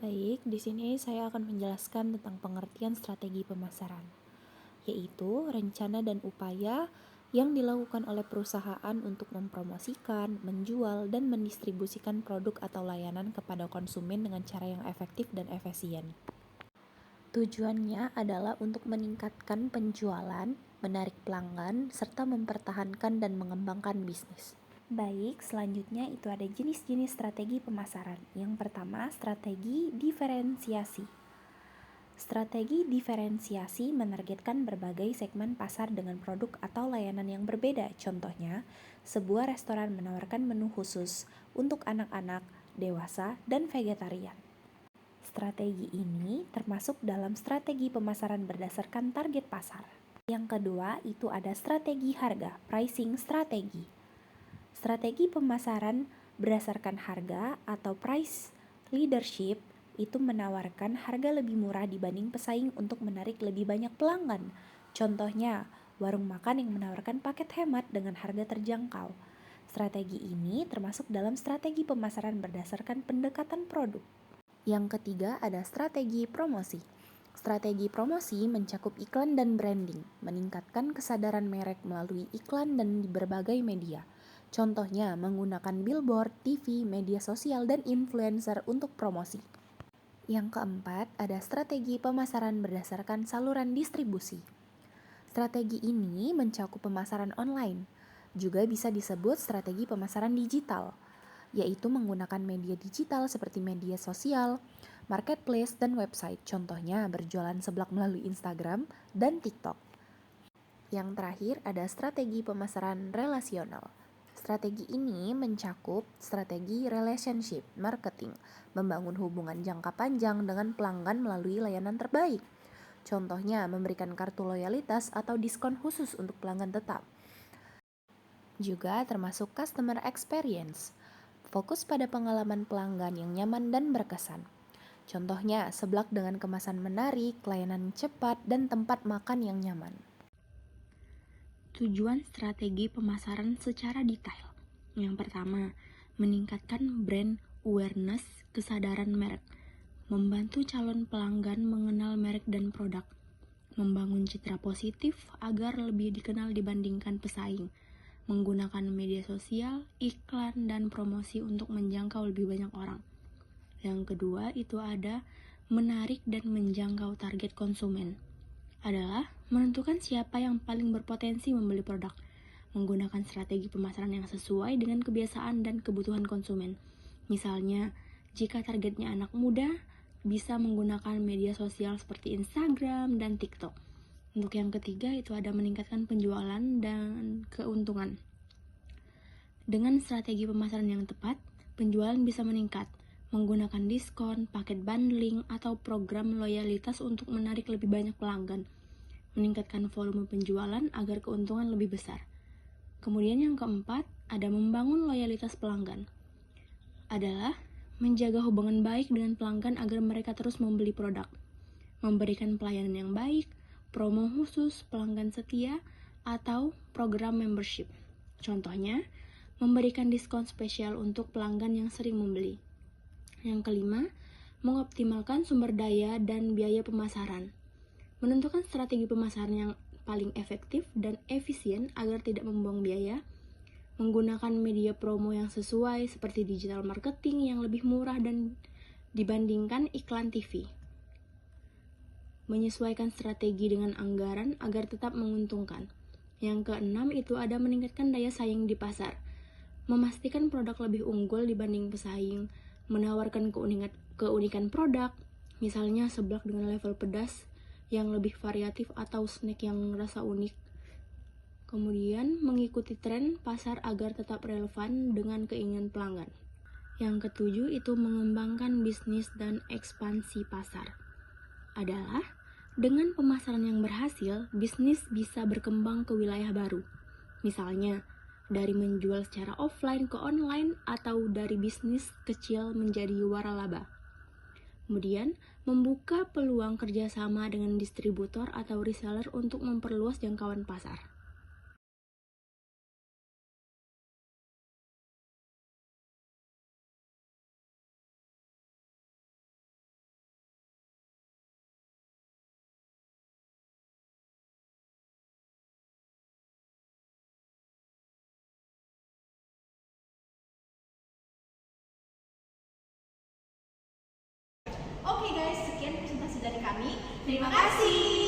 Baik, di sini saya akan menjelaskan tentang pengertian strategi pemasaran, yaitu rencana dan upaya yang dilakukan oleh perusahaan untuk mempromosikan, menjual, dan mendistribusikan produk atau layanan kepada konsumen dengan cara yang efektif dan efisien. Tujuannya adalah untuk meningkatkan penjualan, menarik pelanggan, serta mempertahankan dan mengembangkan bisnis. Baik, selanjutnya itu ada jenis-jenis strategi pemasaran. Yang pertama, strategi diferensiasi. Strategi diferensiasi menargetkan berbagai segmen pasar dengan produk atau layanan yang berbeda. Contohnya, sebuah restoran menawarkan menu khusus untuk anak-anak, dewasa, dan vegetarian. Strategi ini termasuk dalam strategi pemasaran berdasarkan target pasar. Yang kedua, itu ada strategi harga, pricing strategi. Strategi pemasaran berdasarkan harga atau price leadership itu menawarkan harga lebih murah dibanding pesaing untuk menarik lebih banyak pelanggan. Contohnya, warung makan yang menawarkan paket hemat dengan harga terjangkau. Strategi ini termasuk dalam strategi pemasaran berdasarkan pendekatan produk. Yang ketiga ada strategi promosi. Strategi promosi mencakup iklan dan branding, meningkatkan kesadaran merek melalui iklan dan di berbagai media. Contohnya menggunakan billboard, TV, media sosial, dan influencer untuk promosi. Yang keempat, ada strategi pemasaran berdasarkan saluran distribusi. Strategi ini mencakup pemasaran online, juga bisa disebut strategi pemasaran digital, yaitu menggunakan media digital seperti media sosial, marketplace, dan website. Contohnya berjualan seblak melalui Instagram dan TikTok. Yang terakhir ada strategi pemasaran relasional. Strategi ini mencakup strategi relationship marketing, membangun hubungan jangka panjang dengan pelanggan melalui layanan terbaik. Contohnya memberikan kartu loyalitas atau diskon khusus untuk pelanggan tetap. Juga termasuk customer experience, fokus pada pengalaman pelanggan yang nyaman dan berkesan. Contohnya seblak dengan kemasan menarik, layanan cepat, dan tempat makan yang nyaman. Tujuan strategi pemasaran secara detail. Yang pertama, meningkatkan brand awareness, kesadaran merek, membantu calon pelanggan mengenal merek dan produk, membangun citra positif agar lebih dikenal dibandingkan pesaing, menggunakan media sosial, iklan, dan promosi untuk menjangkau lebih banyak orang. Yang kedua, itu ada menarik dan menjangkau target konsumen. Adalah menentukan siapa yang paling berpotensi membeli produk, menggunakan strategi pemasaran yang sesuai dengan kebiasaan dan kebutuhan konsumen. Misalnya, jika targetnya anak muda, bisa menggunakan media sosial seperti Instagram dan TikTok. Untuk yang ketiga, itu ada meningkatkan penjualan dan keuntungan. Dengan strategi pemasaran yang tepat, penjualan bisa meningkat, menggunakan diskon, paket bundling, atau program loyalitas untuk menarik lebih banyak pelanggan, meningkatkan volume penjualan agar keuntungan lebih besar. Kemudian yang keempat, ada membangun loyalitas pelanggan. Adalah menjaga hubungan baik dengan pelanggan agar mereka terus membeli produk, memberikan pelayanan yang baik, promo khusus, pelanggan setia, atau program membership. Contohnya, memberikan diskon spesial untuk pelanggan yang sering membeli. Yang kelima, mengoptimalkan sumber daya dan biaya pemasaran. Menentukan strategi pemasaran yang paling efektif dan efisien agar tidak membuang biaya. Menggunakan media promo yang sesuai seperti digital marketing yang lebih murah dan dibandingkan iklan TV. Menyesuaikan strategi dengan anggaran agar tetap menguntungkan. Yang keenam itu ada meningkatkan daya saing di pasar. Memastikan produk lebih unggul dibanding pesaing, menawarkan keunikan produk, misalnya seblak dengan level pedas yang lebih variatif atau snack yang rasa unik. Kemudian mengikuti tren pasar agar tetap relevan dengan keinginan pelanggan. Yang ketujuh itu mengembangkan bisnis dan ekspansi pasar. Adalah dengan pemasaran yang berhasil, bisnis bisa berkembang ke wilayah baru. Misalnya, dari menjual secara offline ke online atau dari bisnis kecil menjadi waralaba. Kemudian, membuka peluang kerjasama dengan distributor atau reseller untuk memperluas jangkauan pasar. Oke guys, sekian presentasi dari kami. Terima kasih.